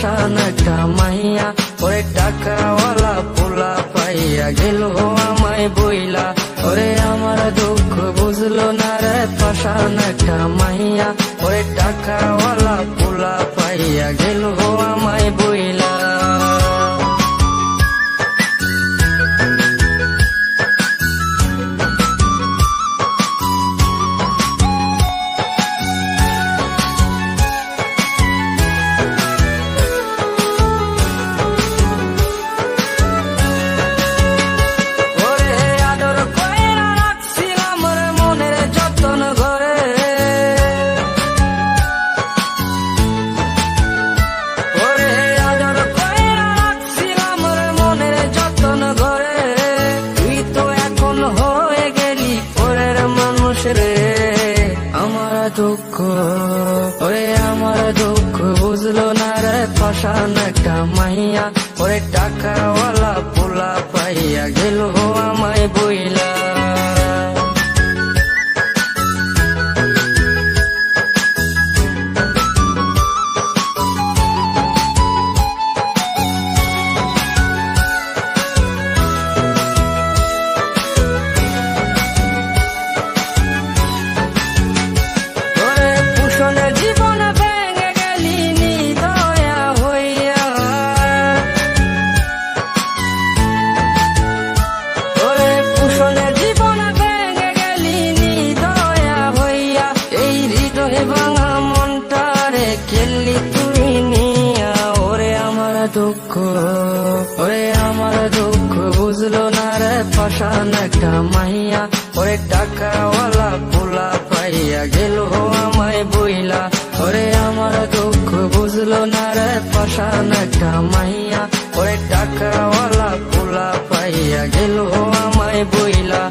পাশান একটা মাইয়া, ওরে টাকাওয়ালা পোলা পাইয়া গেল আমায় বইলা। ওরে আমার দুঃখ বুঝলো না রে পাশান একটা মাইয়া, ওরে টাকাওয়ালা পোলা পাইয়া গেল আমায় বইলা। আমার দুঃখ ওরে আমার দুঃখ বুঝলো না রে পাশান একটা মাইয়া, ওরে টাকাওয়ালা পোলা পাইয়া গেল আমায় বইলা। দুঃখ ওরে আমার দুঃখ বুঝলো না রে পাশান একটা মাইয়া, ওরে টাকাওয়ালা পোলা পাইয়া গেল আমায় বইলা। ওরে আমার দুঃখ বুঝলো না রে পাশান একটা মাইয়া, ওরে টাকাওয়ালা পোলা পাইয়া গেল আমায় বইলা।